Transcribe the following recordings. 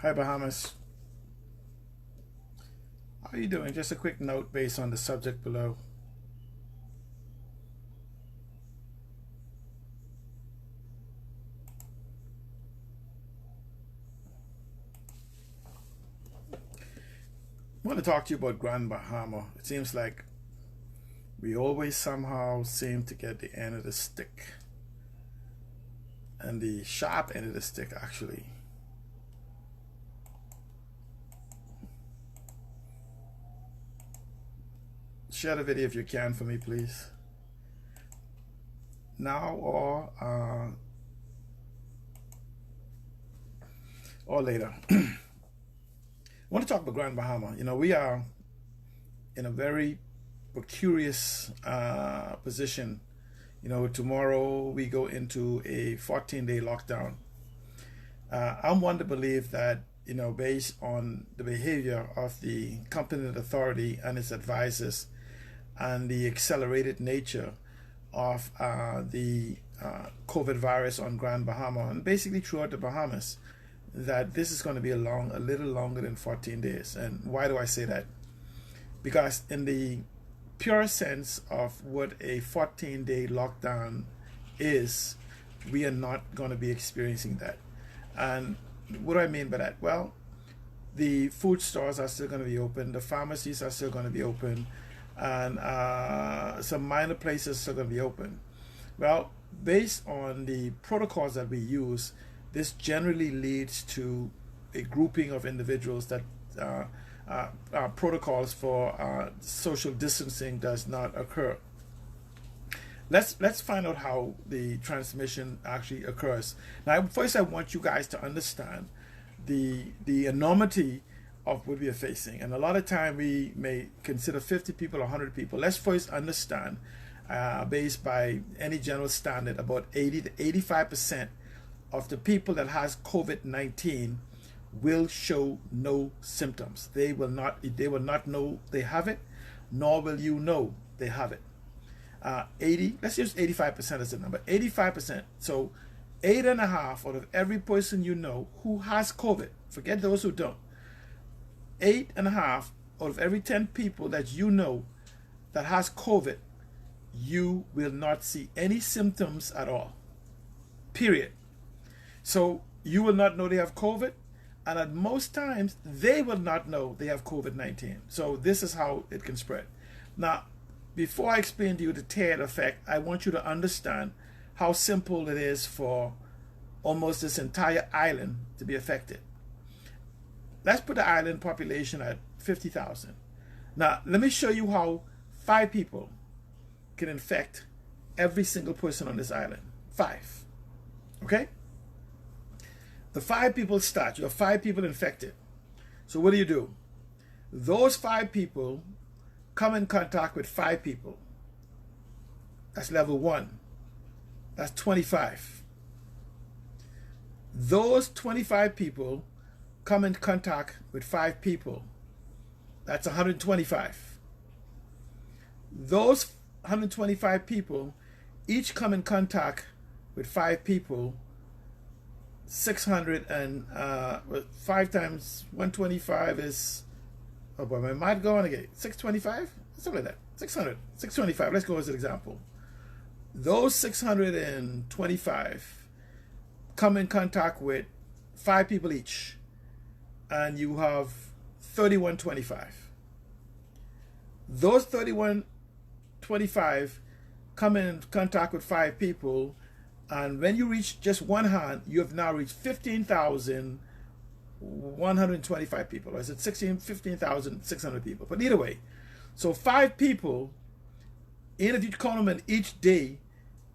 Hi, Bahamas. How are you doing? Just a quick note based on the subject below. I want to talk to you about Grand Bahama. It seems like we always somehow seem to get the end of the stick, and the sharp end of the stick, actually. Share the video if you can for me, please. Now or later. I want to talk about Grand Bahama. You know, we are in a very precarious position. You know, tomorrow we go into a 14-day lockdown. I'm one to believe that, you know, based on the behavior of the competent authority and its advisors and the accelerated nature of the COVID virus on Grand Bahama and basically throughout the Bahamas, that this is going to be a little longer than 14 days. And why do I say that? Because in the pure sense of what a 14-day lockdown is, we are not going to be experiencing that. And what do I mean by that? Well, the food stores are still going to be open, the pharmacies are still going to be open, and some minor places are still going to be open. Well, based on the protocols that we use, this generally leads to a grouping of individuals that protocols for social distancing does not occur. Let's find out how the transmission actually occurs. Now, first I want you guys to understand the enormity of what we are facing. And a lot of time we may consider 50 people or 100 people. Let's first understand, based by any general standard, about 80 to 85% of the people that has COVID-19 will show no symptoms. They will not know they have it, nor will you know they have it. 80, let's use 85% as the number. 85%. So 8.5 out of every person you know who has COVID, forget those who don't. 8.5 out of every 10 people that you know that has COVID, you will not see any symptoms at all. Period. So you will not know they have COVID, and at most times they will not know they have COVID-19. So this is how it can spread. Now, before I explain to you the tail effect, I want you to understand how simple it is for almost this entire island to be affected. Let's put the island population at 50,000. Now, let me show you how 5 people can infect every single person on this island. 5. Okay? The 5 people start. You have 5 people infected. So what do? Those 5 people come in contact with 5 people. That's level 1. That's 25. Those 25 people come in contact with 5 people. That's 125. Those 125 people each come in contact with 5 people. 600 and 5 times 125 is, oh boy, my math going again. 625? Something like that. 600. 625. Let's go as an example. Those 625 come in contact with 5 people each, and you have 3125. Those 3125 come in contact with 5 people, and when you reach just one hand, you have now reached 15,125 people. Or is it 15,600 people? But either way, so 5 people, if you count them in each day,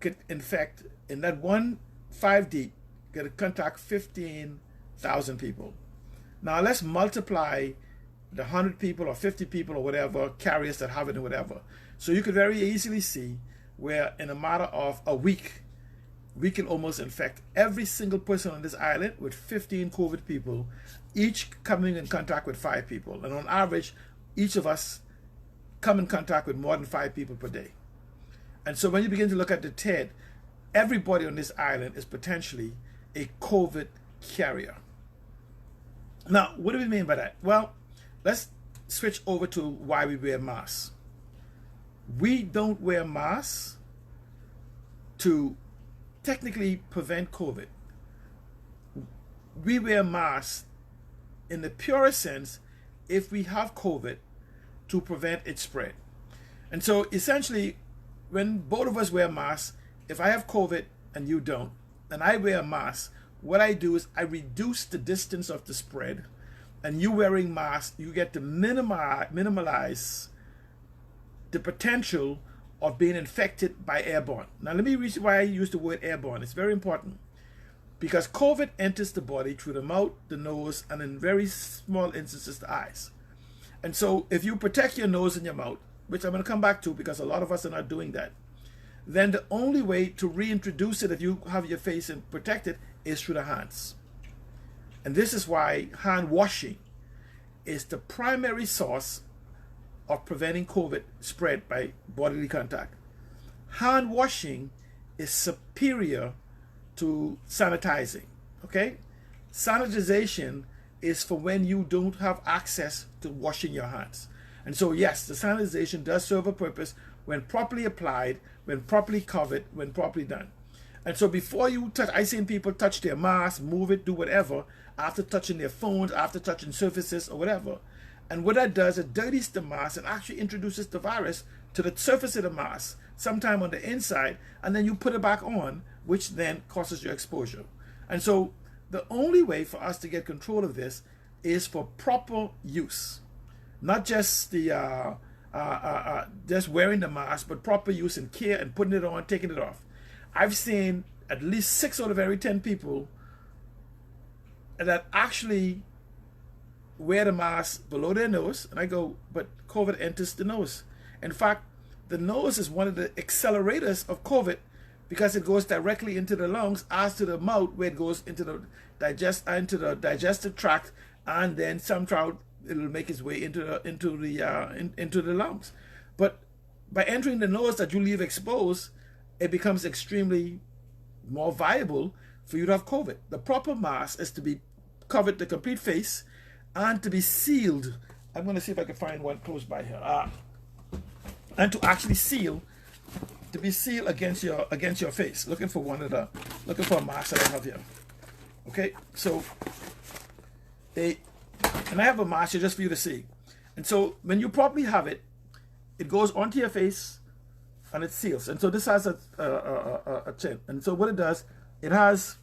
could infect, in that one 5 deep, could contact 15,000 people. Now let's multiply the 100 people or 50 people or whatever, carriers that have it or whatever. So you could very easily see where in a matter of a week, we can almost infect every single person on this island with 15 COVID people, each coming in contact with 5 people. And on average, each of us come in contact with more than 5 people per day. And so when you begin to look at the TED, everybody on this island is potentially a COVID carrier. Now, what do we mean by that? Well, let's switch over to why we wear masks. We don't wear masks to technically prevent COVID. We wear masks in the purest sense if we have COVID to prevent its spread. And so essentially, when both of us wear masks, if I have COVID and you don't, and I wear a mask, what I do is I reduce the distance of the spread, and you wearing masks, you get to minimize the potential of being infected by airborne. Now let me reason why I use the word airborne. It's very important because COVID enters the body through the mouth, the nose, and in very small instances the eyes. And so if you protect your nose and your mouth, which I'm going to come back to because a lot of us are not doing that, then the only way to reintroduce it if you have your face and protected is through the hands. And this is why hand washing is the primary source of preventing COVID spread by bodily contact. Hand washing is superior to sanitizing, okay? Sanitization is for when you don't have access to washing your hands. And so yes, the sanitization does serve a purpose when properly applied, when properly covered, when properly done. And so before you touch, I've seen people touch their mask, move it, do whatever, after touching their phones, after touching surfaces or whatever. And what that does, it dirties the mask and actually introduces the virus to the surface of the mask, sometime on the inside, and then you put it back on, which then causes your exposure. And so the only way for us to get control of this is for proper use. Not just the just wearing the mask, but proper use and care and putting it on, taking it off. I've seen at least 6 out of every 10 people that actually wear the mask below their nose, and I go, but COVID enters the nose. In fact, the nose is one of the accelerators of COVID because it goes directly into the lungs as to the mouth, where it goes into the digestive tract, and then somehow it'll make its way into the lungs. But by entering the nose that you leave exposed, it becomes extremely more viable for you to have COVID. The proper mask is to be covered the complete face and to be sealed. I'm going to see if I can find one close by here. And to actually seal, to be sealed against your face. Looking for a mask that I have here. Okay, so and I have a mask here just for you to see. And so when you properly have it, it goes onto your face and it seals. And so this has a chin. And so what it does, it has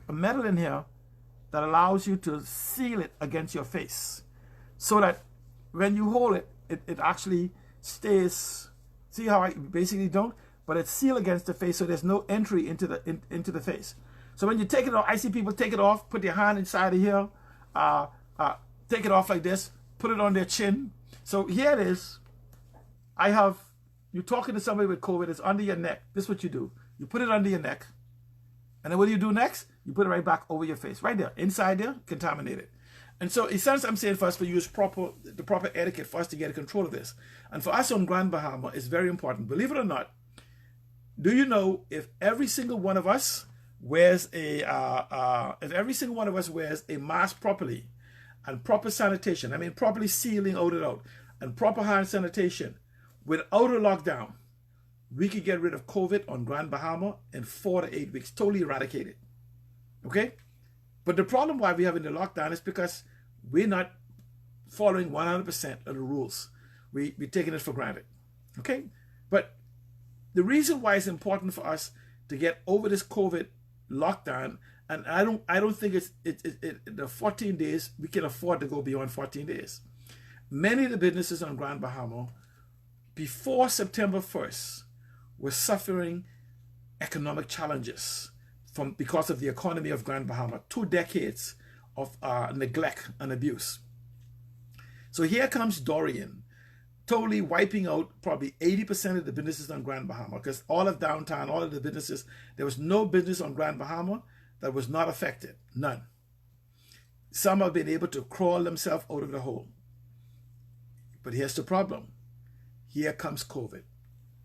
a metal in here that allows you to seal it against your face, so that when you hold it, it actually stays. See how I basically don't, but it's sealed against the face, so there's no entry into the face. So when you take it off, I see people take it off, put their hand inside of here, take it off like this, put it on their chin. So here it is. You're talking to somebody with COVID, it's under your neck. This is what you do. You put it under your neck. And then what do you do next? You put it right back over your face. Right there. Inside there, contaminated. And so essentially I'm saying for us to use the proper etiquette for us to get control of this. And for us on Grand Bahama, it's very important. Believe it or not, do you know if every single one of us wears a mask properly and proper sanitation, I mean properly sealing out, and proper hand sanitation without a lockdown, we could get rid of COVID on Grand Bahama in 4 to 8 weeks, totally eradicated. Okay? But the problem why we're having the lockdown is because we're not following 100% of the rules. We're taking it for granted. Okay? But the reason why it's important for us to get over this COVID lockdown, and I don't think it's the 14 days, we can afford to go beyond 14 days. Many of the businesses on Grand Bahama before September 1st were suffering economic challenges because of the economy of Grand Bahama, 2 decades of neglect and abuse. So here comes Dorian, totally wiping out probably 80% of the businesses on Grand Bahama, because all of downtown, all of the businesses, there was no business on Grand Bahama that was not affected, none. Some have been able to crawl themselves out of the hole. But here's the problem. Here comes COVID.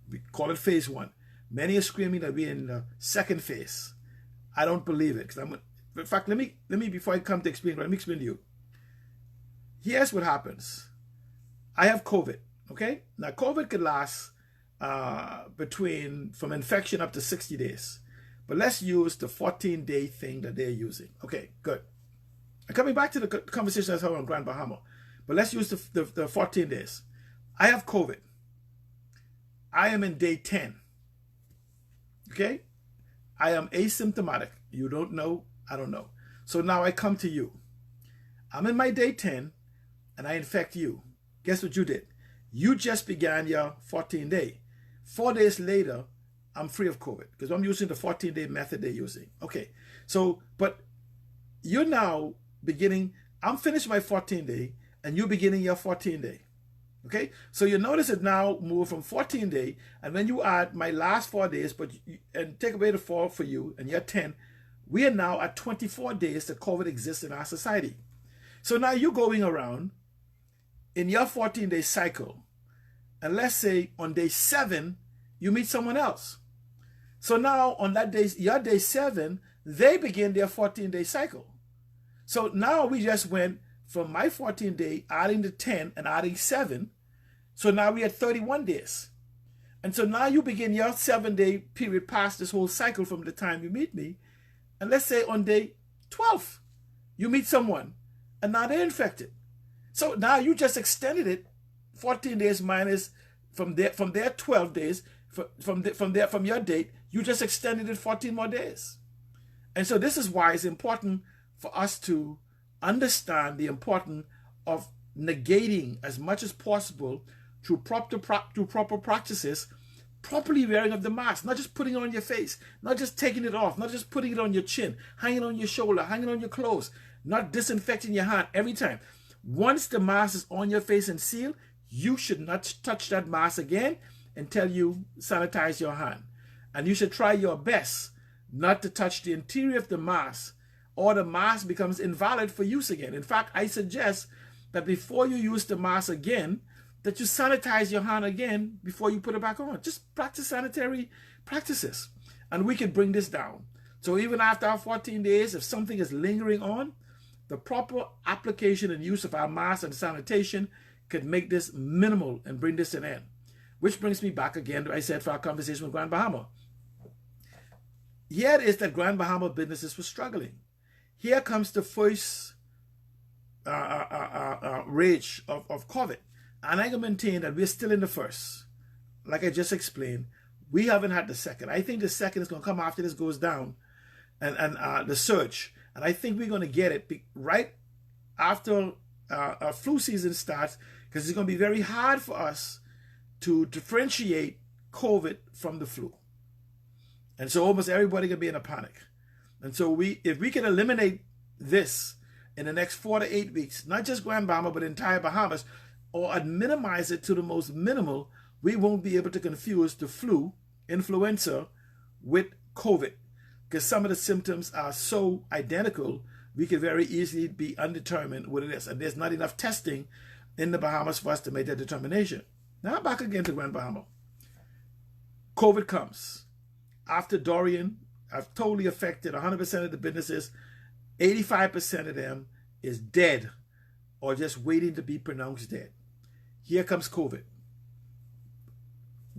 We call it phase 1. Many are screaming that we're in the second phase. I don't believe it. In fact, let me before I come to explain, let me explain to you. Here's what happens. I have COVID, okay? Now, COVID could last from infection up to 60 days. But let's use the 14-day thing that they're using. Okay, good. And coming back to the conversation I had on Grand Bahama, but let's use the 14 days. I have COVID. I am in day 10. Okay? I am asymptomatic. You don't know, I don't know. So now I come to you. I'm in my day 10 and I infect you. Guess what you did? You just began your 14-day. 4 days later, I'm free of COVID because I'm using the 14-day method they're using. Okay, so, but you're now beginning, I'm finished my 14-day and you're beginning your 14-day. Okay, so you notice it now move from 14-day, and when you add my last 4 days, and take away the 4 for you, and you're 10, we are now at 24 days that COVID exists in our society. So now you're going around in your 14-day cycle, and let's say on day 7, you meet someone else. So now on that day, your day 7, they begin their 14-day cycle. So now we just went from my 14-day, adding the 10 and adding 7. So now we had 31 days. And so now you begin your 7-day period past this whole cycle from the time you meet me. And let's say on day 12, you meet someone and now they're infected. So now you just extended it 14 days minus from their 12 days, from your date, you just extended it 14 more days. And so this is why it's important for us to understand the importance of negating as much as possible through proper practices, properly wearing of the mask, not just putting it on your face, not just taking it off, not just putting it on your chin, hanging on your shoulder, hanging on your clothes, not disinfecting your hand every time. Once the mask is on your face and sealed, you should not touch that mask again until you sanitize your hand. And you should try your best not to touch the interior of the mask, or the mask becomes invalid for use again. In fact, I suggest that before you use the mask again, that you sanitize your hand again before you put it back on. Just practice sanitary practices, and we can bring this down. So even after our 14 days, if something is lingering on, the proper application and use of our mask and sanitation could make this minimal and bring this to an end. Which brings me back again to what I said for our conversation with Grand Bahama. Here it is that Grand Bahama businesses were struggling. Here comes the first rage of COVID. And I can maintain that we're still in the first. Like I just explained, we haven't had the second. I think the second is going to come after this goes down, and the surge. And I think we're going to get it right after flu season starts, because it's going to be very hard for us to differentiate COVID from the flu. And so almost everybody can be in a panic. And so if we can eliminate this in the next 4 to 8 weeks, not just Grand Bahama, but entire Bahamas, or minimize it to the most minimal, we won't be able to confuse the flu, influenza, with COVID. Because some of the symptoms are so identical, we could very easily be undetermined what it is. And there's not enough testing in the Bahamas for us to make that determination. Now back again to Grand Bahama. COVID comes. After Dorian, I've totally affected 100% of the businesses. 85% of them is dead or just waiting to be pronounced dead. Here comes COVID.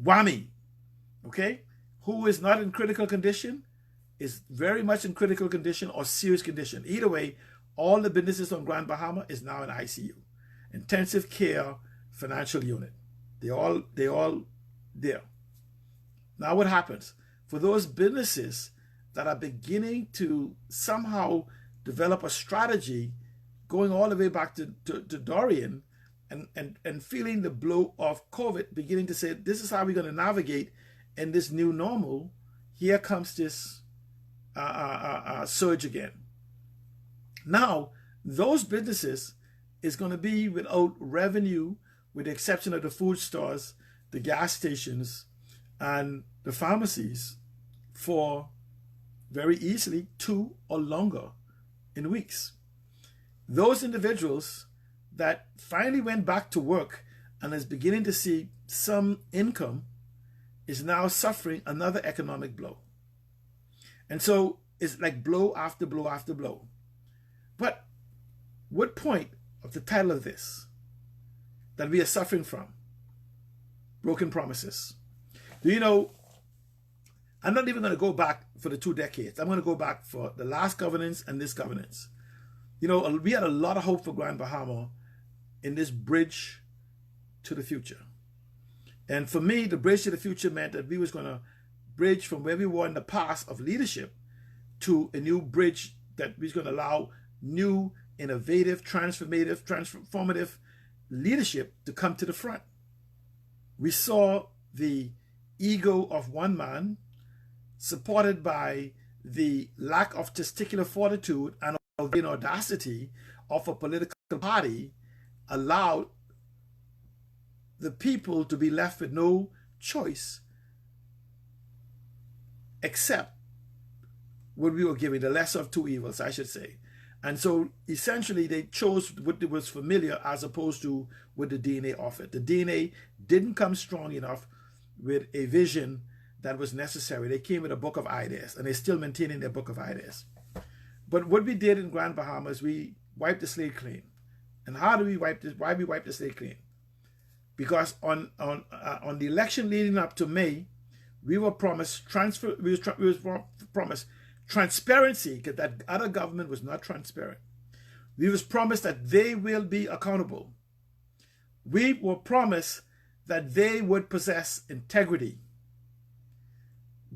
Whammy. Okay? Who is not in critical condition is very much in critical condition or serious condition. Either way, all the businesses on Grand Bahama is now in ICU. Intensive care financial unit. They all there. Now what happens? For those businesses that are beginning to somehow develop a strategy, going all the way back to Dorian, and feeling the blow of COVID, beginning to say, this is how we're going to navigate in this new normal, here comes this surge again. Now, those businesses is going to be without revenue, with the exception of the food stores, the gas stations, and the pharmacies, for very easily 2 or longer in weeks. Those individuals that finally went back to work and is beginning to see some income is now suffering another economic blow. And so it's like blow after blow after blow. But what point of the title of this that we are suffering from. Broken promises. Do you know, I'm not even going to go back for the 2 decades. I'm going to go back for the last governance and this governance. You know, we had a lot of hope for Grand Bahama in this bridge to the future. And for me, the bridge to the future meant that we was going to bridge from where we were in the past of leadership to a new bridge that was going to allow new, innovative, transformative leadership to come to the front. We saw the ego of one man supported by the lack of testicular fortitude and audacity of a political party allowed the people to be left with no choice except what we were giving, the lesser of 2 evils, I should say. And so essentially they chose what was familiar as opposed to what the DNA offered. The DNA didn't come strong enough with a vision that was necessary. They came with a book of ideas, and they're still maintaining their book of ideas. But what we did in Grand Bahamas, we wiped the slate clean. And how do we wipe this? Why we wipe the slate clean? Because on the election leading up to May, we were promised transparency, because that other government was not transparent. We was promised that they will be accountable. We were promised that they would possess integrity.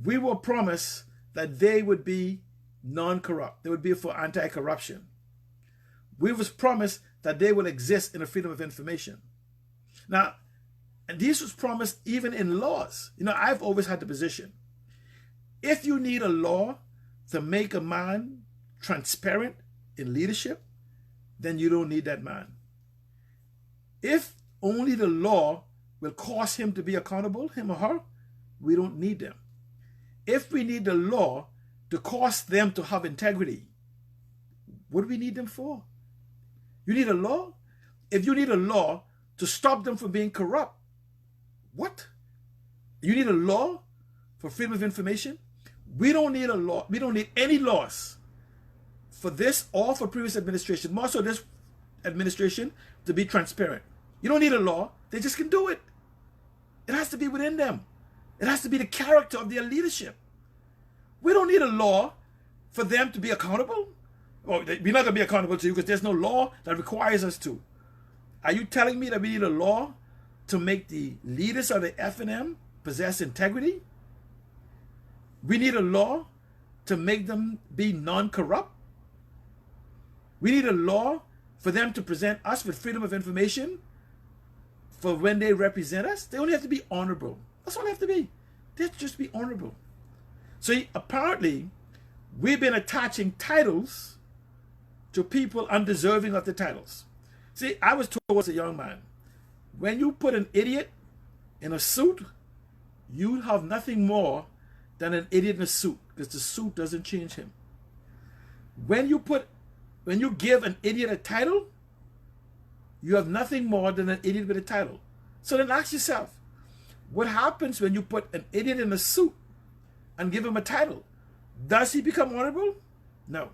We were promised that they would be non-corrupt. They would be for anti-corruption. We was promised that they will exist in a freedom of information. Now, and this was promised even in laws. You know, I've always had the position, if you need a law to make a man transparent in leadership, then you don't need that man. If only the law will cause him to be accountable, him or her, we don't need them. If we need the law to cause them to have integrity, what do we need them for? You need a law? If you need a law to stop them from being corrupt, what? You need a law for freedom of information? We don't need a law. We don't need any laws for this or for previous administration, more so this administration, to be transparent. You don't need a law. They just can do it. It has to be within them. It has to be the character of their leadership. We don't need a law for them to be accountable. Well, we're not going to be accountable to you because there's no law that requires us to. Are you telling me that we need a law to make the leaders of the F&M possess integrity? We need a law to make them be non-corrupt? We need a law for them to present us with freedom of information for when they represent us? They only have to be honorable. That's all they have to be. They have to just be honorable. So apparently, we've been attaching titles to people undeserving of the titles. See, I was told as a young man, when you put an idiot in a suit, you have nothing more than an idiot in a suit, because the suit doesn't change him. When you give an idiot a title, you have nothing more than an idiot with a title. So then ask yourself, what happens when you put an idiot in a suit and give him a title? Does he become honorable? No.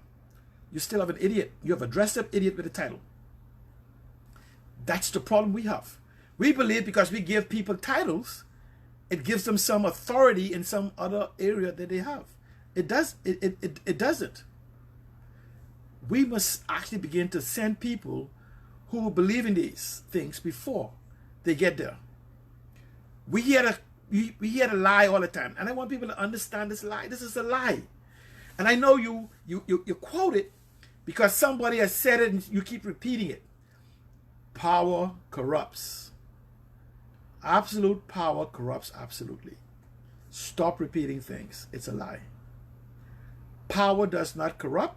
You still have an idiot. You have a dressed up idiot with a title. That's the problem we have. We believe because we give people titles, it gives them some authority in some other area that they have. It doesn't. We must actually begin to send people who believe in these things before they get there. We hear the lie all the time, and I want people to understand this lie. This is a lie. And I know you quote it because somebody has said it and you keep repeating it. Power corrupts. Absolute power corrupts absolutely. Stop repeating things. It's a lie. Power does not corrupt,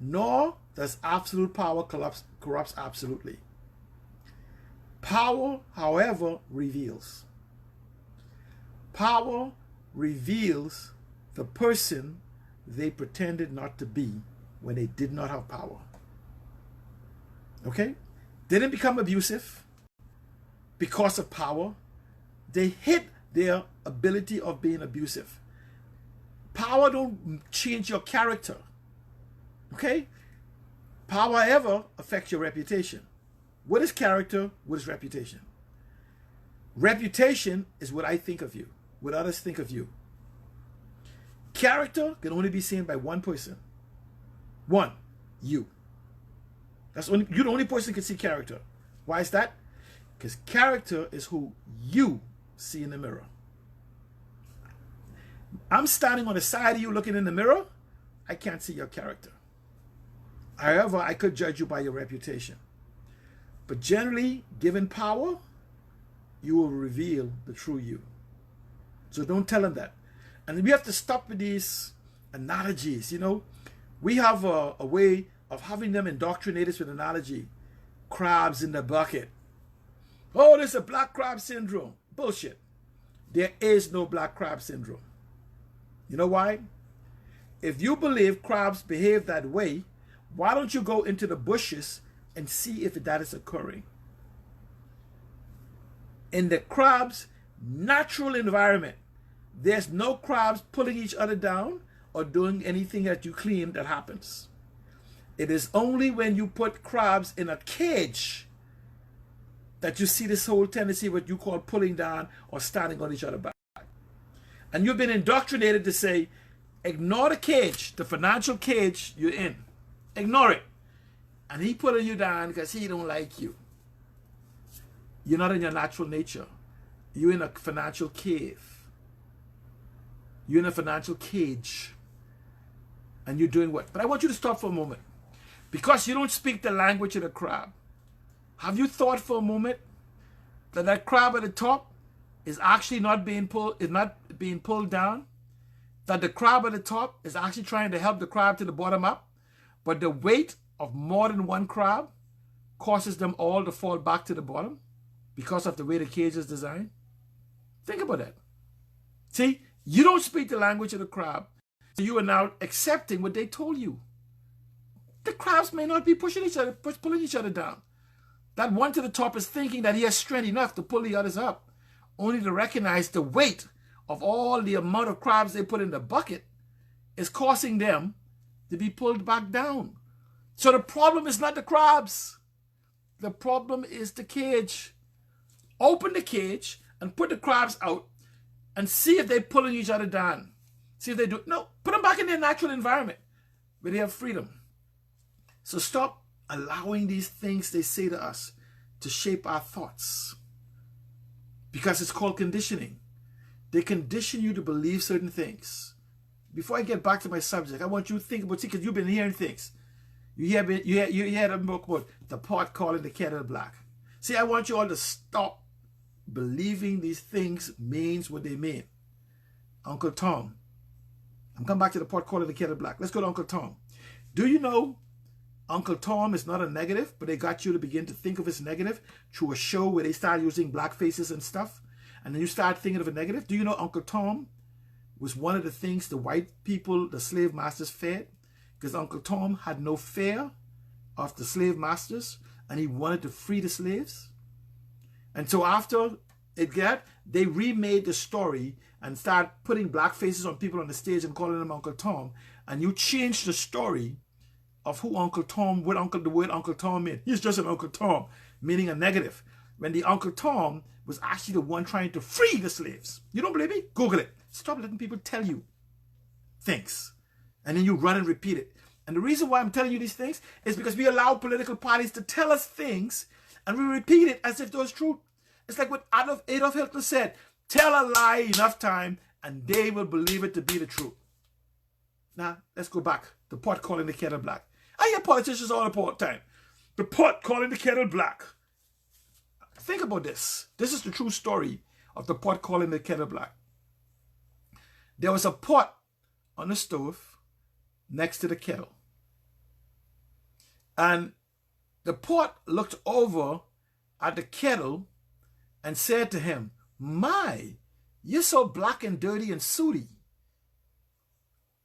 nor does absolute power corrupts absolutely. Power, however, reveals. Power reveals the person they pretended not to be when they did not have power. Okay? They didn't become abusive because of power. They hid their ability of being abusive. Power don't change your character. Okay? Power, however, affects your reputation. What is character? What is reputation? Reputation is what I think of you, what others think of you. Character can only be seen by one person. One, you. You're the only person who can see character. Why is that? Because character is who you see in the mirror. I'm standing on the side of you looking in the mirror. I can't see your character. However, I could judge you by your reputation. But generally, given power, you will reveal the true you. So don't tell them that. And we have to stop with these analogies. You know, we have a way of having them indoctrinate us with analogy. Crabs in the bucket. Oh, there's a black crab syndrome. Bullshit. There is no black crab syndrome. You know why? If you believe crabs behave that way, why don't you go into the bushes and see if that is occurring? In the crab's natural environment, there's no crabs pulling each other down or doing anything that you claim that happens. It is only when you put crabs in a cage that you see this whole tendency, what you call pulling down or standing on each other back. And you've been indoctrinated to say, ignore the cage, the financial cage you're in. Ignore it. And he pulling you down because he don't like you. You're not in your natural nature. You're in a financial cave. You're in a financial cage. And you're doing what? But I want you to stop for a moment. Because you don't speak the language of the crab. Have you thought for a moment that that crab at the top is actually not being pulled down? That the crab at the top is actually trying to help the crab to the bottom up, but the weight of more than one crab causes them all to fall back to the bottom because of the way the cage is designed? Think about that. See, you don't speak the language of the crab, so you are now accepting what they told you. The crabs may not be pulling each other down. That one to the top is thinking that he has strength enough to pull the others up, only to recognize the weight of all the amount of crabs they put in the bucket is causing them to be pulled back down. So the problem is not the crabs. The problem is the cage. Open the cage and put the crabs out and see if they're pulling each other down. See if they do. No, put them back in their natural environment where they have freedom. So stop allowing these things they say to us to shape our thoughts. Because it's called conditioning. They condition you to believe certain things. Before I get back to my subject, I want you to think about, because you've been hearing things. You heard a book about the pot calling the kettle black. See, I want you all to stop believing these things means what they mean. Uncle Tom. I'm coming back to the pot calling the kettle black. Let's go to Uncle Tom. Do you know Uncle Tom is not a negative, but they got you to begin to think of it as negative through a show where they start using black faces and stuff? And then you start thinking of a negative. Do you know Uncle Tom was one of the things the white people, the slave masters, fed? Because Uncle Tom had no fear of the slave masters and he wanted to free the slaves. And so after they remade the story and started putting black faces on people on the stage and calling them Uncle Tom. And you changed the story of who Uncle Tom, the word Uncle Tom meant. He's just an Uncle Tom, meaning a negative. When the Uncle Tom was actually the one trying to free the slaves. You don't believe me? Google it. Stop letting people tell you things. And then you run and repeat it. And the reason why I'm telling you these things is because we allow political parties to tell us things and we repeat it as if those true. It's like what Adolf Hitler said, tell a lie enough time and they will believe it to be the truth. Now, let's go back. The pot calling the kettle black. I hear politicians all the time. The pot calling the kettle black. Think about this. This is the true story of the pot calling the kettle black. There was a pot on the stove next to the kettle. And the pot looked over at the kettle and said to him, "My, you're so black and dirty and sooty."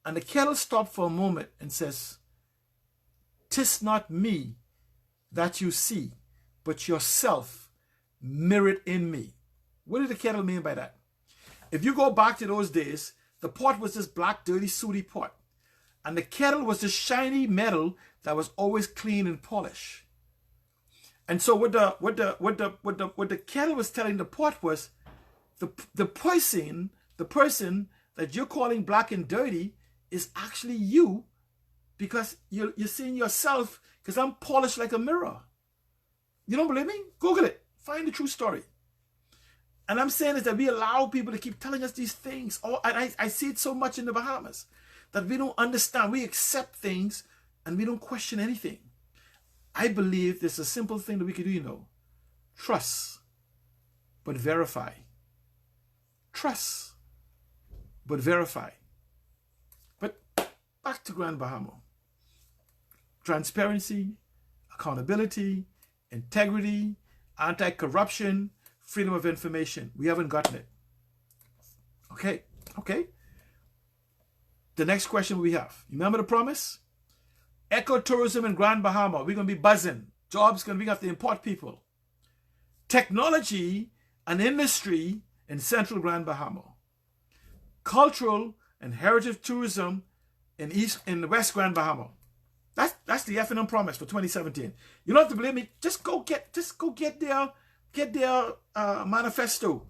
And the kettle stopped for a moment and says, "'Tis not me that you see, but yourself mirrored in me." What did the kettle mean by that? If you go back to those days, the pot was this black, dirty, sooty pot. And the kettle was the shiny metal that was always clean and polished. And so what the kettle was telling the pot was, the person that you're calling black and dirty is actually you, because you're seeing yourself, because I'm polished like a mirror. You don't believe me? Google it. Find the true story. And I'm saying is that we allow people to keep telling us these things. And I see it so much in the Bahamas that we don't understand. We accept things and we don't question anything. I believe there's a simple thing that we can do, Trust, but verify. Trust, but verify. But back to Grand Bahama. Transparency, accountability, integrity, anti-corruption, freedom of information. We haven't gotten it. Okay. The next question we have. You remember the promise? Ecotourism in Grand Bahama. We're going to be buzzing. Jobs going to be have to import people. Technology and industry in central Grand Bahama. Cultural and heritage tourism in West Grand Bahama. That's the F&M promise for 2017. You don't have to believe me. Just go get their manifesto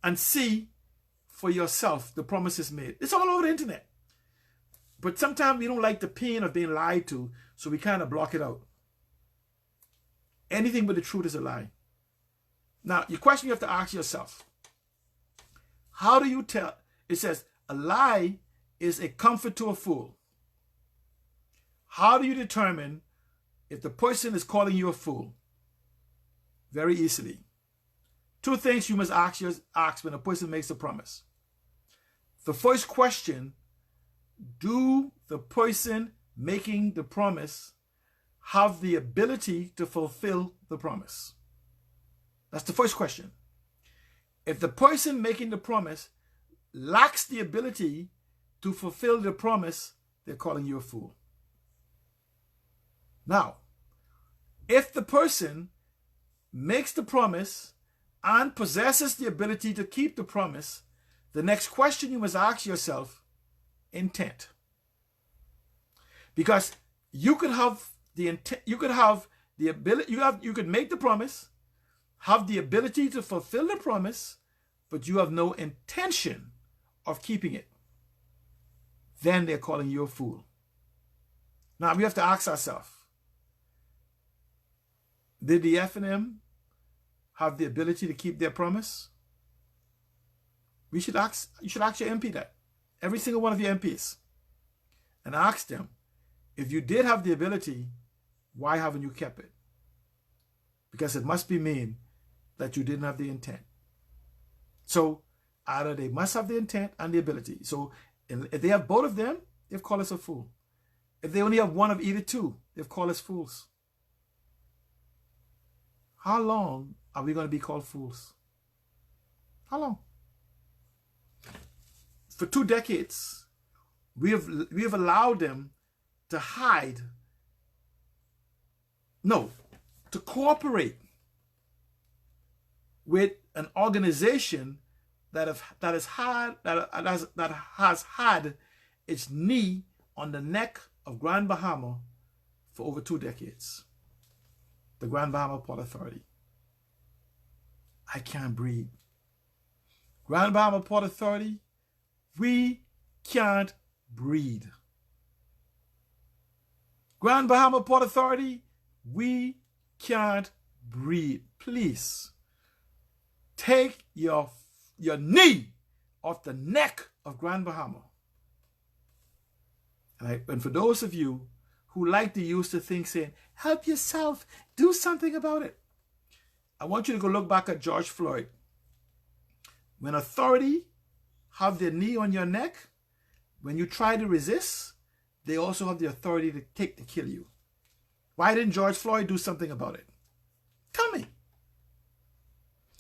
and see for yourself the promises made. It's all over the internet. But sometimes we don't like the pain of being lied to, so we kind of block it out. Anything but the truth is a lie. Now, your question you have to ask yourself, how do you tell? It says, a lie is a comfort to a fool. How do you determine if the person is calling you a fool? Very easily. Two things you must ask when a person makes a promise. The first question, do the person making the promise have the ability to fulfill the promise? That's the first question. If the person making the promise lacks the ability to fulfill the promise, they're calling you a fool. Now, if the person makes the promise and possesses the ability to keep the promise, the next question you must ask yourself, intent. Because you could have the intent, you could have the ability, you could make the promise, have the ability to fulfill the promise, but you have no intention of keeping it. Then they're calling you a fool. Now we have to ask ourselves, did the F&M have the ability to keep their promise? You should ask your MP that. Every single one of your MPs. And ask them, if you did have the ability, why haven't you kept it? Because it must be mean that you didn't have the intent. So either they must have the intent and the ability. So if they have both of them, they've called us a fool. If they only have one of either two, they've called us fools. How long are we going to be called fools? How long? For 2 decades, we have allowed them to hide, to cooperate with an organization that has had its knee on the neck of Grand Bahama for over 2 decades. The Grand Bahama Port Authority. I can't breathe. Grand Bahama Port Authority, we can't breathe. Grand Bahama Port Authority, we can't breathe. Please take your knee off the neck of Grand Bahama. And for those of you who like to use the thing saying, help yourself, do something about it. I want you to go look back at George Floyd. When authority have their knee on your neck, when you try to resist, they also have the authority to kill you. Why didn't George Floyd do something about it? Tell me.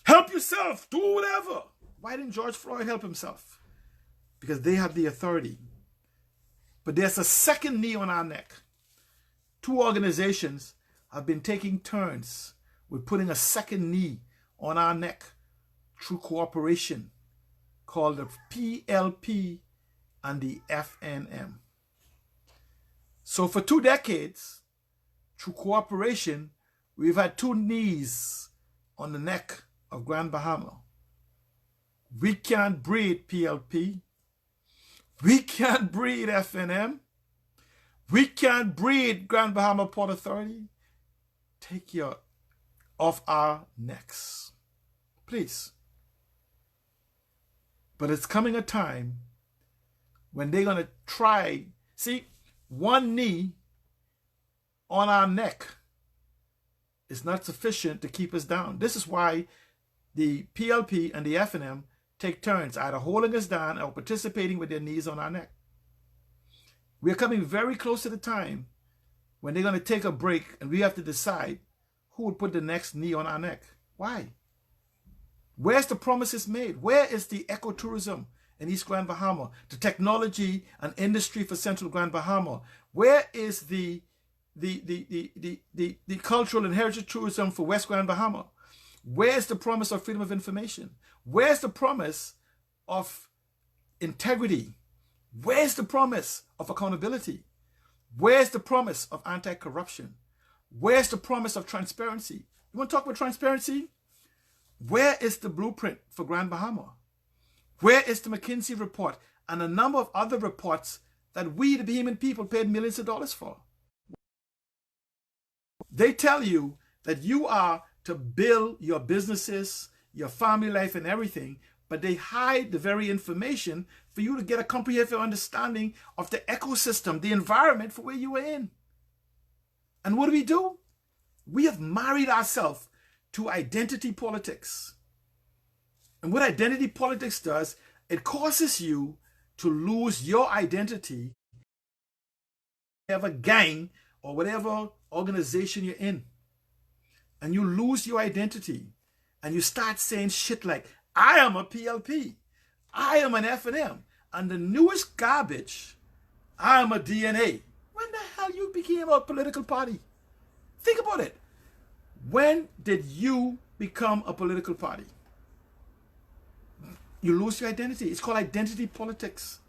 Help yourself, do whatever. Why didn't George Floyd help himself? Because they have the authority. But there's a second knee on our neck. 2 organizations have been taking turns with putting a second knee on our neck through cooperation called the PLP and the F&M. So for 2 decades, through cooperation, we've had 2 knees on the neck of Grand Bahama. We can't breed PLP. We can't breed FNM. We can't breed Grand Bahama Port Authority. Take your off our necks, please. But it's coming a time when they're going to try. See, 1 knee on our neck is not sufficient to keep us down. This is why the PLP and the FNM take turns either holding us down or participating with their knees on our neck. We're coming very close to the time when they're going to take a break and we have to decide who will put the next knee on our neck. Why? Where's the promises made? Where is the ecotourism in East Grand Bahama, the technology and industry for Central Grand Bahama? Where is the cultural and heritage tourism for West Grand Bahama? Where's the promise of freedom of information? Where's the promise of integrity? Where's the promise of accountability? Where's the promise of anti-corruption? Where's the promise of transparency? You want to talk about transparency? Where is the blueprint for Grand Bahama? Where is the McKinsey report and a number of other reports that we, the Bahamian people, paid millions of dollars for? They tell you that you are to build your businesses, your family life and everything, but they hide the very information for you to get a comprehensive understanding of the ecosystem, the environment for where you are in. And what do? We have married ourselves to identity politics. And what identity politics does, it causes you to lose your identity, whatever gang or whatever organization you're in. And you lose your identity. And you start saying shit like, I am a PLP. I am an FNM. And the newest garbage, I am a DNA. When the hell you became a political party? Think about it. When did you become a political party? You lose your identity. It's called identity politics.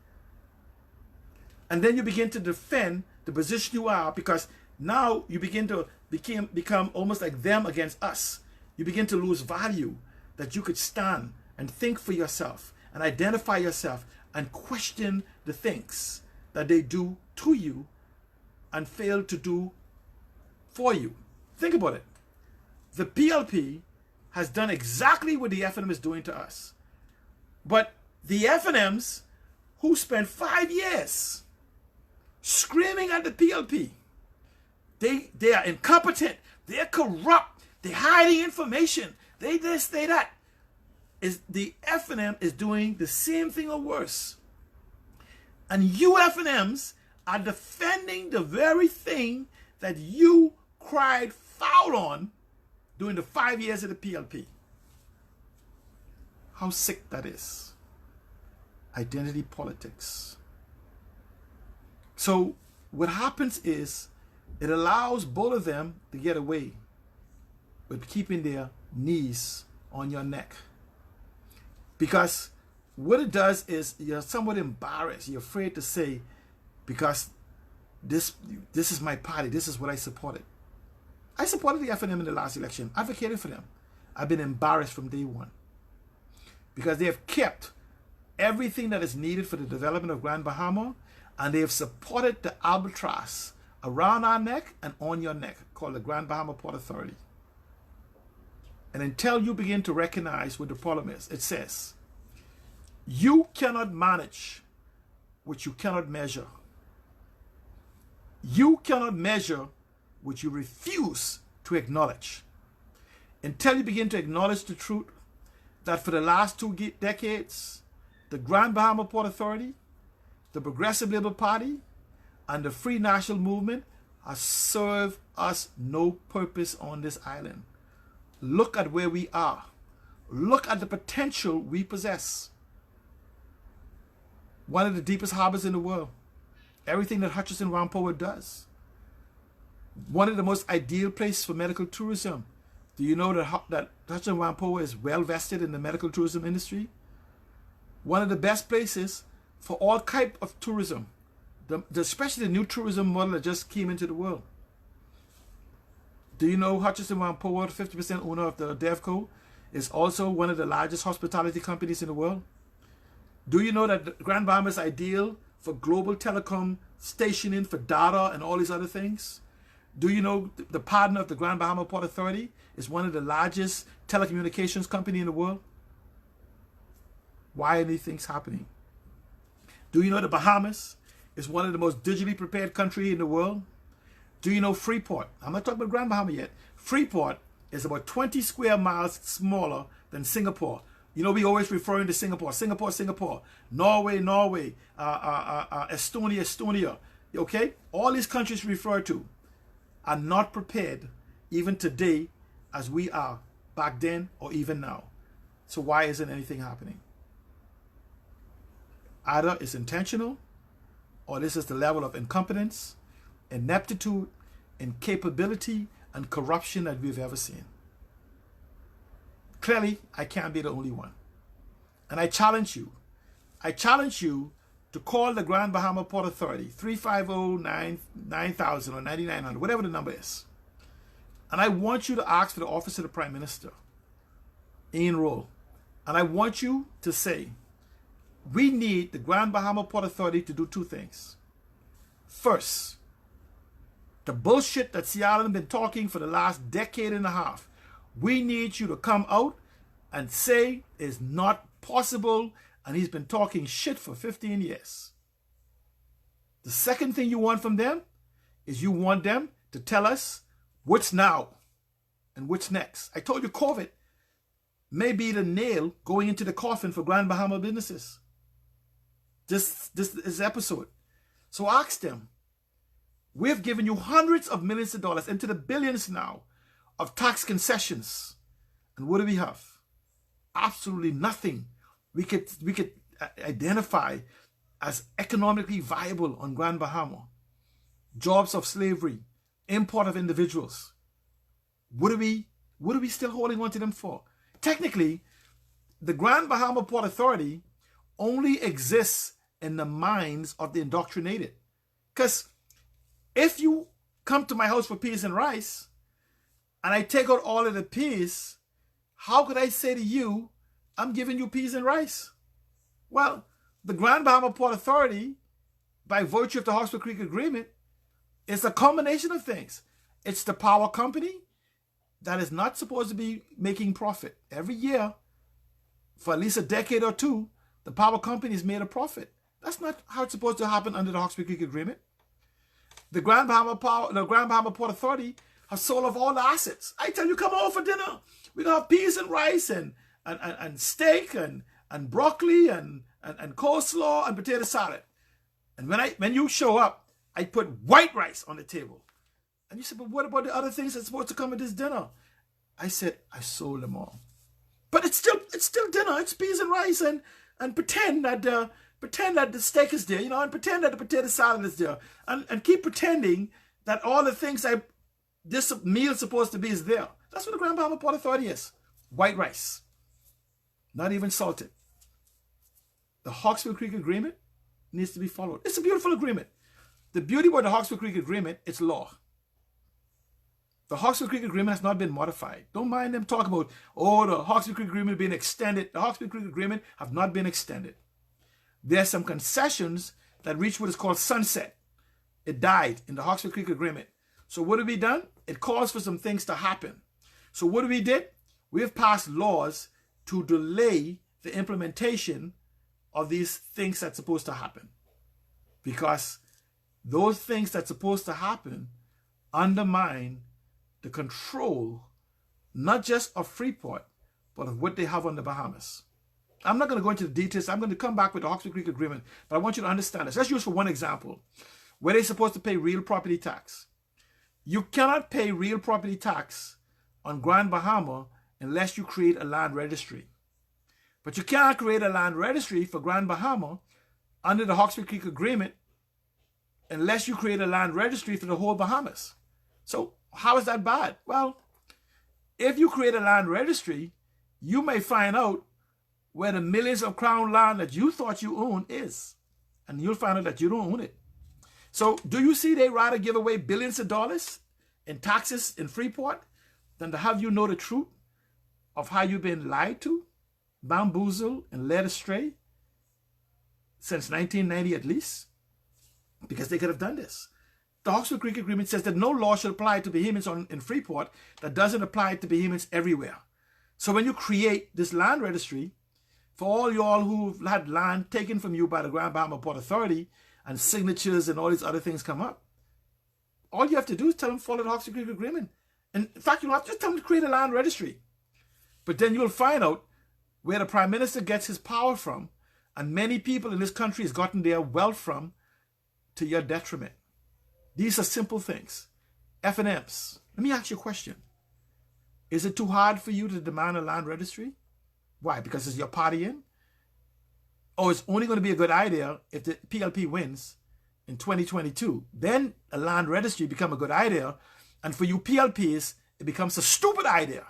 And then you begin to defend the position you are, because now you begin to become almost like them against us. You begin to lose value that you could stand and think for yourself and identify yourself and question the things that they do to you and fail to do for you. Think about it. The PLP has done exactly what the FNM is doing to us. But the FNMs who spent 5 years screaming at the PLP, they are incompetent, they're corrupt, they're hiding information, they this, they that. The FNM is doing the same thing or worse. And you FNMs are defending the very thing that you cried foul on during the 5 years of the PLP. How sick that is. Identity politics. So what happens is it allows both of them to get away with keeping their knees on your neck. Because what it does is you're somewhat embarrassed. You're afraid to say, because this is my party. This is what I supported. I supported the FNM in the last election. Advocated for them. I've been embarrassed from day one. Because they have kept everything that is needed for the development of Grand Bahama, and they have supported the albatross around our neck and on your neck, called the Grand Bahama Port Authority. And until you begin to recognize what the problem is, it says, you cannot manage what you cannot measure. You cannot measure what you refuse to acknowledge. Until you begin to acknowledge the truth that for the last 2 decades, the Grand Bahama Port Authority, the Progressive Labour Party, and the Free National Movement have served us no purpose on this island. Look at where we are. Look at the potential we possess. One of the deepest harbors in the world. Everything that Hutchinson Whampoa does. One of the most ideal places for medical tourism. Do you know that Hutchinson Whampoa is well vested in the medical tourism industry? One of the best places for all type of tourism. especially the new tourism model that just came into the world. Do you know Hutchison Whampoa, 50% owner of the DevCo, is also one of the largest hospitality companies in the world? Do you know that the Grand Bahama is ideal for global telecom stationing for data and all these other things? Do you know the partner of the Grand Bahama Port Authority is one of the largest telecommunications company in the world? Why are these things happening? Do you know the Bahamas is one of the most digitally prepared countries in the world? Do you know Freeport? I'm not talking about Grand Bahama yet. Freeport is about 20 square miles smaller than Singapore. You know, we always referring to Singapore, Singapore, Norway, Estonia. Okay? All these countries referred to are not prepared even today as we are back then or even now. So why isn't anything happening? Either it's intentional, or this is the level of incompetence, ineptitude, incapability, and corruption that we've ever seen. Clearly, I can't be the only one. And I challenge you. I challenge you to call the Grand Bahama Port Authority, 350-9000 or 9900, whatever the number is. And I want you to ask for the office of the Prime Minister, Ian Roll. And I want you to say, we need the Grand Bahama Port Authority to do two things. First, the bullshit that Seattle has been talking for the last decade and a half, we need you to come out and say is not possible, and he's been talking shit for 15 years. The second thing you want from them is you want them to tell us what's now and what's next. I told you COVID may be the nail going into the coffin for Grand Bahama businesses. This episode. So ask them. We've given you hundreds of millions of dollars, into the billions now, of tax concessions. And what do we have? Absolutely nothing we could identify as economically viable on Grand Bahama. Jobs of slavery, import of individuals. What are we still holding on to them for? Technically, the Grand Bahama Port Authority only exists in the minds of the indoctrinated. Because if you come to my house for peas and rice, and I take out all of the peas, how could I say to you, I'm giving you peas and rice? Well, the Grand Bahama Port Authority, by virtue of the Hawkesbury Creek Agreement, is a combination of things. It's the power company that is not supposed to be making profit. Every year, for at least a decade or two, the power company has made a profit. That's not how it's supposed to happen under the Hawkesbury Creek Agreement. The Grand Bahama Port Authority has sold off all the assets. I tell you, come over for dinner. We're going to have peas and rice and steak and broccoli and coleslaw and potato salad. And when you show up, I put white rice on the table. And you said, but what about the other things that's supposed to come at this dinner? I said, I sold them all. But it's still dinner. It's peas and rice and pretend that the steak is there, and pretend that the potato salad is there, and keep pretending that all the things this meal is supposed to be is there. That's what the Grand Bahama Port Authority is. White rice. Not even salted. The Hawkesbury Creek Agreement needs to be followed. It's a beautiful agreement. The beauty about the Hawkesbury Creek Agreement, it's law. The Hawkesbury Creek Agreement has not been modified. Don't mind them talking about, the Hawkesbury Creek Agreement being extended. The Hawkesbury Creek Agreement have not been extended. There are some concessions that reach what is called sunset. It died in the Hawkesbury Creek Agreement. So what have we done? It calls for some things to happen. So what we did? We have passed laws to delay the implementation of these things that's supposed to happen. Because those things that's supposed to happen undermine the control, not just of Freeport, but of what they have on the Bahamas. I'm not going to go into the details. I'm going to come back with the Hawkesbury Creek Agreement, but I want you to understand this. Let's use for one example, where they're supposed to pay real property tax. You cannot pay real property tax on Grand Bahama unless you create a land registry. But you cannot create a land registry for Grand Bahama under the Hawkesbury Creek Agreement unless you create a land registry for the whole Bahamas. So how is that bad? Well, if you create a land registry, you may find out where the millions of crown land that you thought you owned is. And you'll find out that you don't own it. So do you see they rather give away billions of dollars in taxes in Freeport than to have you know the truth of how you've been lied to, bamboozled, and led astray since 1990 at least? Because they could have done this. The Hawkesbury Creek Agreement says that no law should apply to Bahamians in Freeport that doesn't apply to Bahamians everywhere. So when you create this land registry, for all y'all who've had land taken from you by the Grand Bahama Port Authority and signatures and all these other things come up, all you have to do is tell them follow the Hawkesbury Creek Agreement. And in fact, you don't have to just tell them to create a land registry. But then you'll find out where the Prime Minister gets his power from, and many people in this country has gotten their wealth from, to your detriment. These are simple things. F&Ms. Let me ask you a question. Is it too hard for you to demand a land registry? Why? Because it's your party in? Or it's only going to be a good idea if the PLP wins in 2022. Then a land registry become a good idea. And for you PLPs, it becomes a stupid idea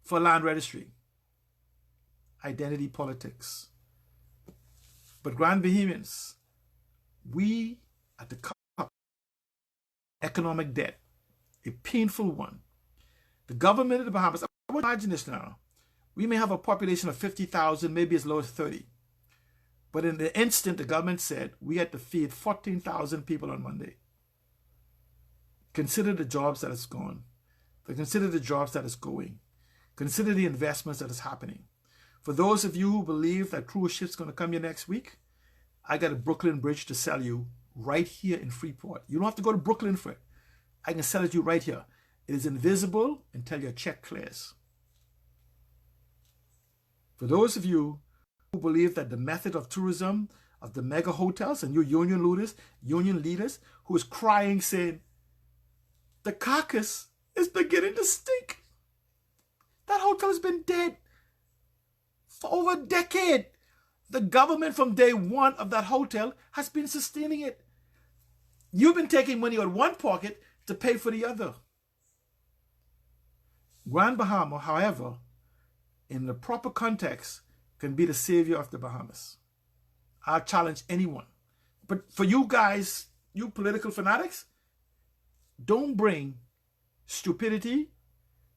for a land registry. Identity politics. But Grand Bahamians, we at the cup, economic debt, a painful one. The government of the Bahamas, I would imagine this now, we may have a population of 50,000, maybe as low as 30. But in the instant the government said we had to feed 14,000 people on Monday. Consider the jobs that is gone. Consider the jobs that is going. Consider the investments that is happening. For those of you who believe that cruise ship's going to come here next week, I got a Brooklyn Bridge to sell you right here in Freeport. You don't have to go to Brooklyn for it. I can sell it to you right here. It is invisible until your check clears. For those of you who believe that the method of tourism of the mega hotels and your union leaders who is crying saying, the carcass is beginning to stink. That hotel has been dead for over a decade. The government from day one of that hotel has been sustaining it. You've been taking money out of one pocket to pay for the other. Grand Bahama, however, in the proper context, can be the savior of the Bahamas. I'll challenge anyone. But for you guys, you political fanatics, don't bring stupidity,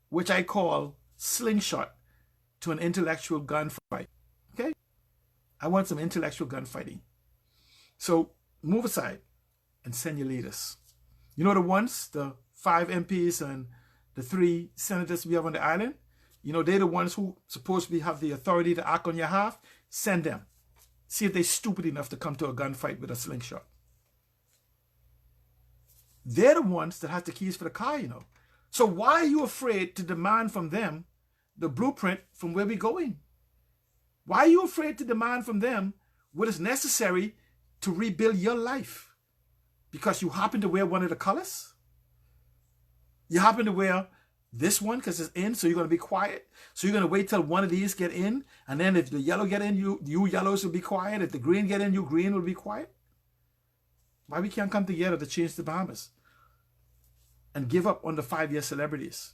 which I call slingshot, to an intellectual gunfight. Okay? I want some intellectual gunfighting. So move aside and send your leaders. You know the ones, the 5 MPs and the 3 senators we have on the island? You know, they're the ones who supposedly have the authority to act on your behalf. Send them. See if they're stupid enough to come to a gunfight with a slingshot. They're the ones that have the keys for the car, you know. So why are you afraid to demand from them the blueprint from where we're going? Why are you afraid to demand from them what is necessary to rebuild your life? Because you happen to wear one of the colors? You happen to wear this one because it's in, so you're going to be quiet. So you're going to wait till one of these get in, and then if the yellow get in, you yellows will be quiet. If the green get in, you green will be quiet. Why we can't come together to change the Bahamas and give up on the 5-year celebrities?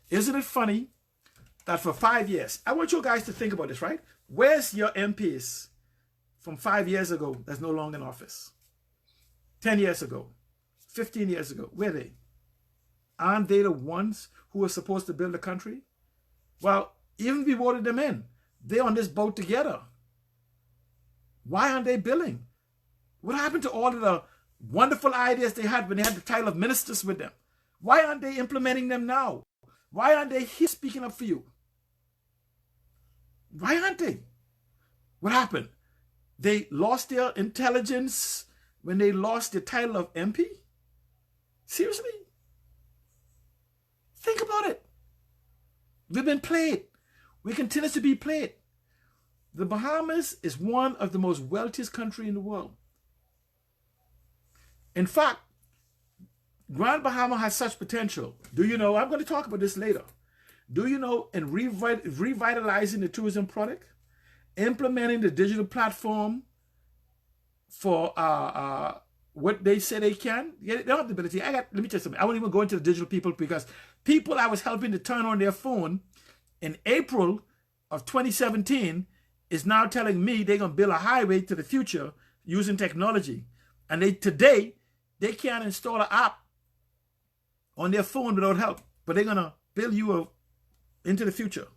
Isn't it funny that for 5 years, I want you guys to think about this, right? Where's your MPs from 5 years ago that's no longer in office? 10 years ago, 15 years ago, where are they? Aren't they the ones who are supposed to build the country? Well, even if we voted them in, they're on this boat together. Why aren't they building? What happened to all of the wonderful ideas they had when they had the title of ministers with them? Why aren't they implementing them now? Why aren't they here speaking up for you? Why aren't they? What happened? They lost their intelligence when they lost the title of MP? Seriously? Think about it. We've been played. We continue to be played. The Bahamas is one of the most wealthiest countries in the world. In fact, Grand Bahama has such potential. Do you know, I'm going to talk about this later. Do you know, in revitalizing the tourism product, implementing the digital platform for what they say they can, they don't have the ability. Let me tell you something. I won't even go into the digital people because people I was helping to turn on their phone in April of 2017 is now telling me they're going to build a highway to the future using technology. And today, They can't install an app on their phone without help, but they're going to bill you into the future.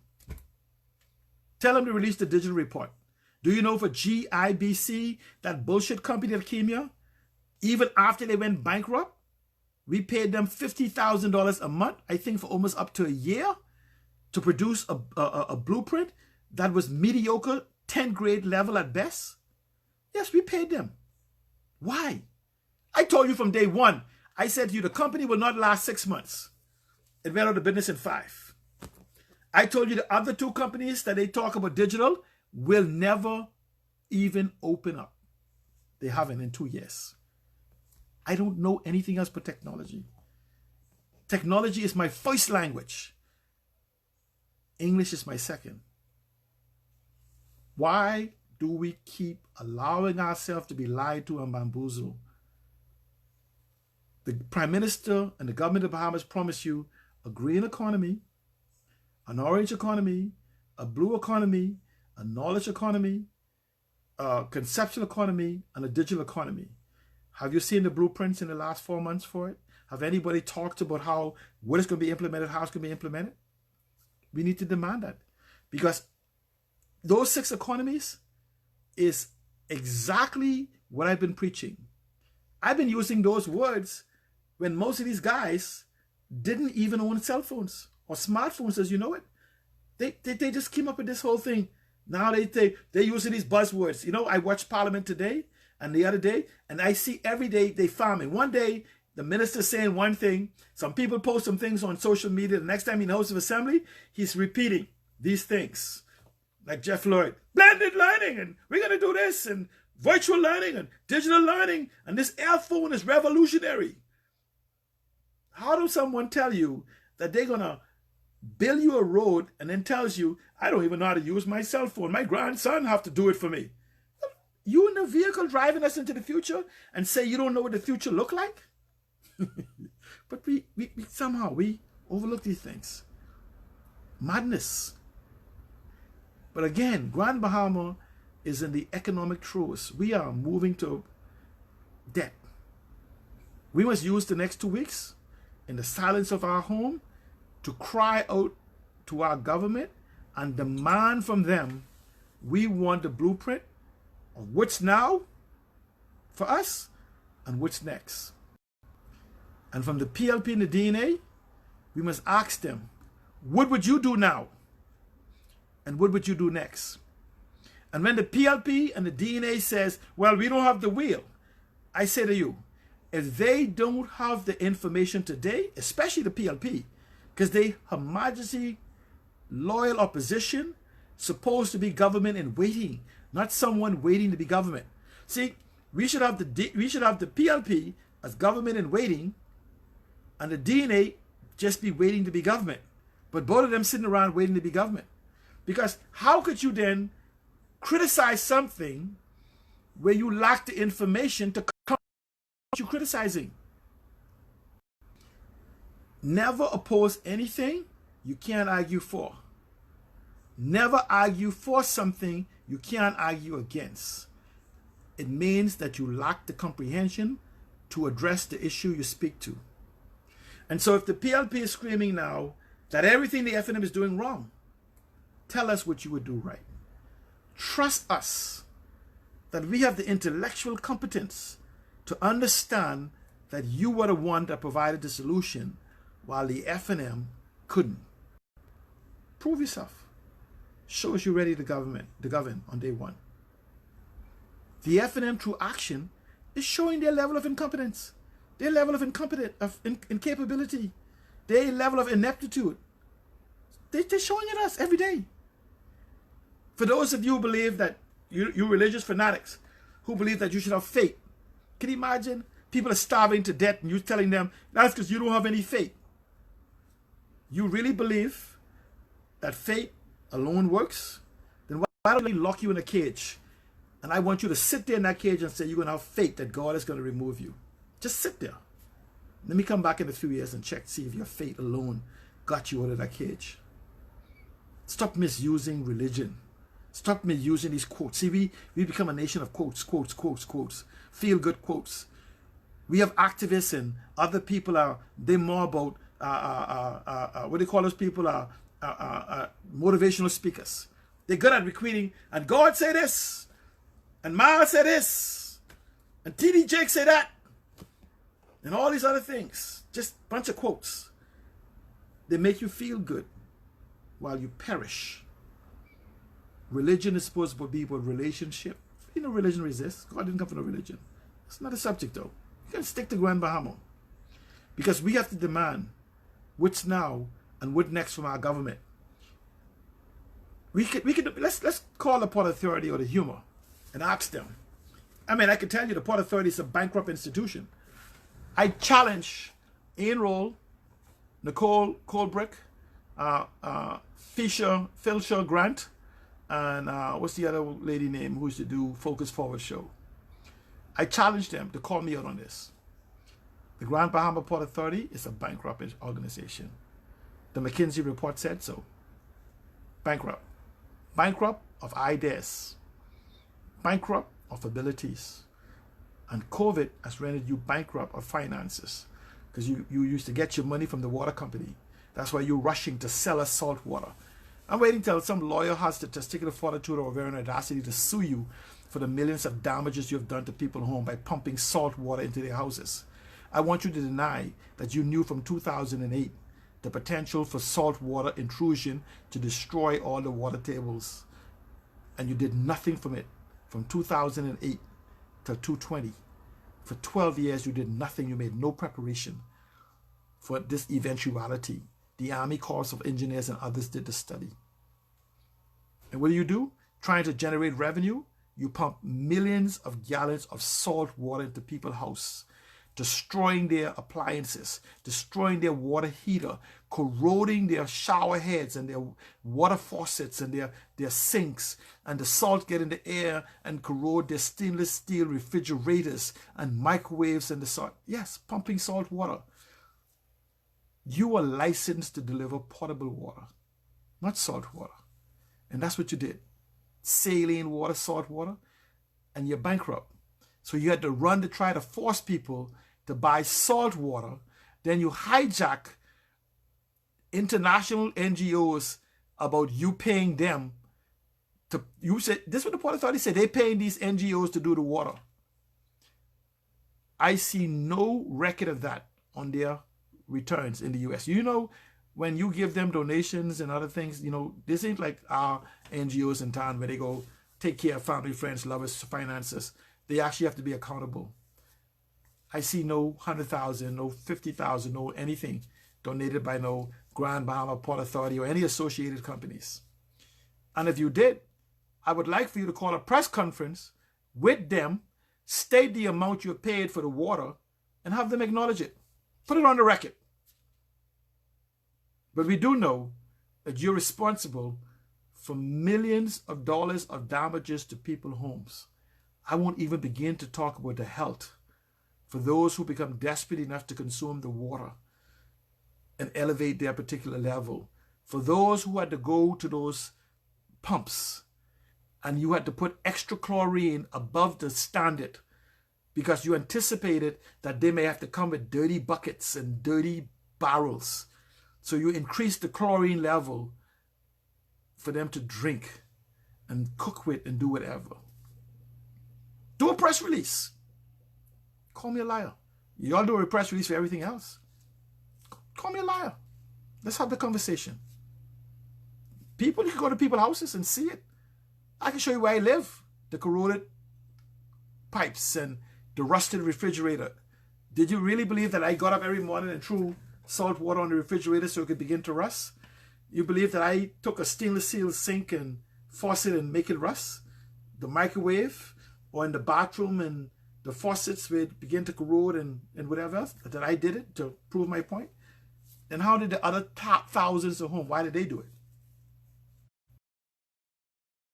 Tell them to release the digital report. Do you know for GIBC, that bullshit company that came here, even after they went bankrupt, we paid them $50,000 a month, I think for almost up to a year, to produce a blueprint that was mediocre, 10th grade level at best? Yes, we paid them. Why? I told you from day one, I said to you, the company will not last 6 months. It went out of business in 5. I told you the other 2 companies that they talk about digital will never even open up. They haven't in 2 years. I don't know anything else but technology. Technology is my first language. English is my second. Why do we keep allowing ourselves to be lied to and bamboozled? The Prime Minister and the government of the Bahamas promise you a green economy, an orange economy, a blue economy, a knowledge economy, a conceptual economy, and a digital economy. Have you seen the blueprints in the last 4 months for it? Have anybody talked about what is going to be implemented, how it's going to be implemented? We need to demand that, because those 6 economies is exactly what I've been preaching. I've been using those words when most of these guys didn't even own cell phones or smartphones as you know it. They just came up with this whole thing. Now they're using these buzzwords. You know, I watched Parliament today and the other day, and I see every day they farming. One day, the minister's saying one thing. Some people post some things on social media. The next time in the House of Assembly, he's repeating these things. Like Jeff Lloyd, blended learning, and we're going to do this, and virtual learning, and digital learning, and this air phone is revolutionary. How does someone tell you that they're going to build you a road and then tells you, I don't even know how to use my cell phone. My grandson have to do it for me. You in the vehicle driving us into the future and say you don't know what the future look like? But we somehow overlook these things. Madness. But again, Grand Bahama is in the economic throes. We are moving to debt. We must use the next 2 weeks in the silence of our home to cry out to our government and demand from them, we want the blueprint of what's now for us and what's next. And from the PLP and the DNA, we must ask them, what would you do now? And what would you do next? And when the PLP and the DNA says, well, we don't have the wheel, I say to you, if they don't have the information today, especially the PLP, because they Her Majesty loyal opposition, supposed to be government in waiting, not someone waiting to be government. See, we should have the PLP as government in waiting, and the DNA just be waiting to be government. But both of them sitting around waiting to be government. Because how could you then criticize something where you lack the information to come what you're criticizing? Never oppose anything you can't argue for. Never argue for something you can't argue against. It means that you lack the comprehension to address the issue you speak to. And so if the PLP is screaming now that everything the FNM is doing wrong, tell us what you would do right. Trust us that we have the intellectual competence to understand that you were the one that provided the solution while the FNM couldn't. Prove yourself. Show us you're ready to govern on day one. The FNM through action is showing their level of incompetence, their level of incapability, their level of ineptitude. They're showing it us every day. For those of you who believe that you religious fanatics who believe that you should have faith, can you imagine people are starving to death and you telling them that's because you don't have any faith? You really believe that faith alone works? Then why don't we lock you in a cage? And I want you to sit there in that cage and say you're going to have faith that God is going to remove you. Just sit there. Let me come back in a few years and check, see if your faith alone got you out of that cage. Stop misusing religion. Stop misusing these quotes. See, we become a nation of quotes, quotes, quotes, quotes. Feel-good quotes. We have activists and other people they're more about, what do you call those people? Motivational speakers. They're good at retweeting, and God said this, and Miles said this, and TD Jake said that, and all these other things. Just a bunch of quotes. They make you feel good while you perish. Religion is supposed to be about relationship. You know, religion resists. God didn't come from a religion. It's not a subject, though. You can stick to Grand Bahama. Because we have to demand what's now and what next from our government. Let's call the Port Authority or the humor and ask them. I mean, I can tell you the Port Authority is a bankrupt institution. I challenge Ian Roll, Nicole Colbrick, Philshaw Grant, and what's the other lady name who used to do Focus Forward show? I challenge them to call me out on this. The Grand Bahama Port Authority is a bankrupt organization. The McKinsey report said so. Bankrupt. Bankrupt of ideas. Bankrupt of abilities. And COVID has rendered you bankrupt of finances. Because you used to get your money from the water company. That's why you're rushing to sell us salt water. I'm waiting till some lawyer has the testicular fortitude or ovarian audacity to sue you for the millions of damages you have done to people home by pumping salt water into their houses. I want you to deny that you knew from 2008 the potential for salt water intrusion to destroy all the water tables. And you did nothing from it from 2008 till 2020. For 12 years, you did nothing. You made no preparation for this eventuality. The Army Corps of Engineers and others did the study. And what do? Trying to generate revenue, you pump millions of gallons of salt water into people's house, destroying their appliances, destroying their water heater, corroding their shower heads and their water faucets and their sinks, and the salt get in the air and corrode their stainless steel refrigerators and microwaves and the salt. Yes, pumping salt water. You are licensed to deliver potable water, not salt water. And that's what you did. Saline water, salt water, and you're bankrupt. So you had to run to try to force people to buy salt water. Then you hijack international NGOs about you paying them to, you said, this is what the Port Authority said, they're paying these NGOs to do the water. I see no record of that on their returns in the US. You know, when you give them donations and other things, you know, this ain't like our NGOs in town where they go take care of family, friends, lovers, finances. They actually have to be accountable. I see no 100,000, no 50,000, no anything donated by no Grand Bahama Port Authority or any associated companies. And if you did, I would like for you to call a press conference with them, state the amount you paid for the water, and have them acknowledge it. Put it on the record. But we do know that you're responsible for millions of dollars of damages to people's homes. I won't even begin to talk about the health for those who become desperate enough to consume the water and elevate their particular level. For those who had to go to those pumps and you had to put extra chlorine above the standard because you anticipated that they may have to come with dirty buckets and dirty barrels. So you increase the chlorine level for them to drink and cook with and do whatever. Do a press release. Call me a liar. Y'all do a press release for everything else. Call me a liar. Let's have the conversation. People, you can go to people's houses and see it. I can show you where I live. The corroded pipes and the rusted refrigerator. Did you really believe that I got up every morning and threw salt water on the refrigerator so it could begin to rust? You believe that I took a stainless steel sink and faucet and make it rust? The microwave or in the bathroom and the faucets would begin to corrode and whatever else? That I did it to prove my point? And how did the other top thousands at home, why did they do it?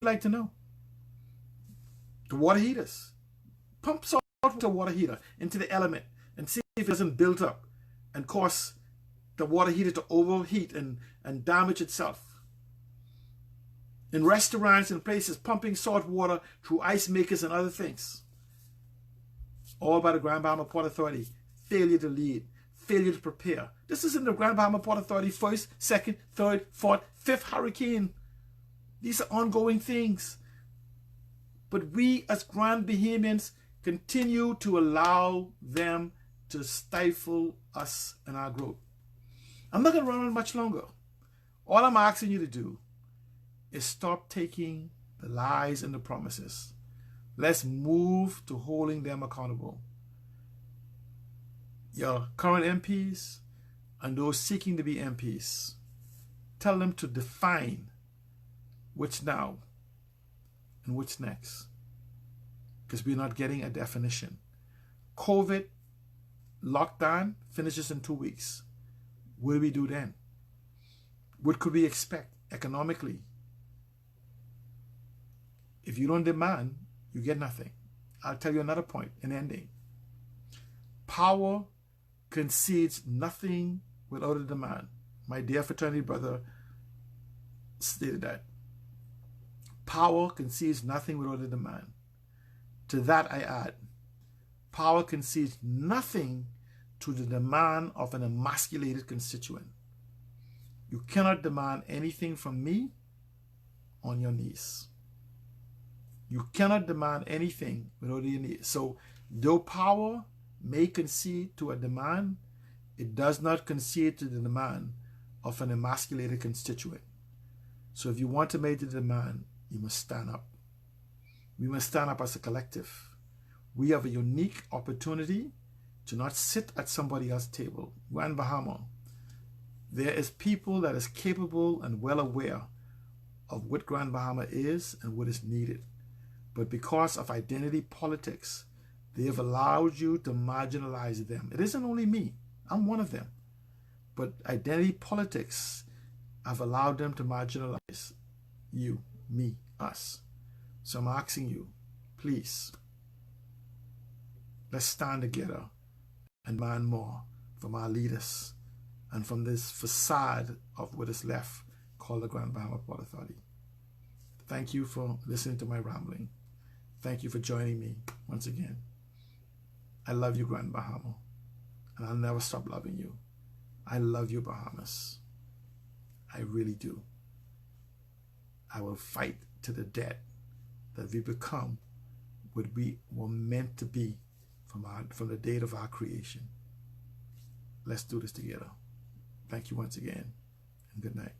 I'd like to know. The water heaters. Pump salt into a water heater into the element and see if it doesn't build up and cause the water heater to overheat and damage itself. In restaurants and places, pumping salt water through ice makers and other things. all by the Grand Bahama Port Authority. Failure to lead, failure to prepare. This is in the Grand Bahama Port Authority first, second, third, fourth, fifth hurricane. These are ongoing things. But we as Grand Bahamians continue to allow them to stifle us and our growth. I'm not going to run on much longer. All I'm asking you to do is stop taking the lies and the promises. Let's move to holding them accountable. Your current MPs and those seeking to be MPs, tell them to define which now and which next, because we're not getting a definition. COVID lockdown finishes in 2 weeks. What do we do then? What could we expect economically? If you don't demand, you get nothing. I'll tell you another point in ending. Power concedes nothing without a demand. My dear fraternity brother stated that. Power concedes nothing without a demand. To that I add, power concedes nothing to the demand of an emasculated constituent. You cannot demand anything from me on your knees. You cannot demand anything without your knees. So, though power may concede to a demand, it does not concede to the demand of an emasculated constituent. So if you want to make the demand, you must stand up. We must stand up as a collective. We have a unique opportunity to not sit at somebody else's table. Grand Bahama, there is people that is capable and well aware of what Grand Bahama is and what is needed. But because of identity politics, they have allowed you to marginalize them. It isn't only me. I'm one of them. But identity politics have allowed them to marginalize you, me, us. So I'm asking you, please, let's stand together and demand more from our leaders and from this facade of what is left called the Grand Bahama Port Authority. Thank you for listening to my rambling. Thank you for joining me once again. I love you, Grand Bahama, and I'll never stop loving you. I love you, Bahamas. I really do. I will fight to the death that we become what we were meant to be from the date of our creation. Let's do this together. Thank you once again, and good night.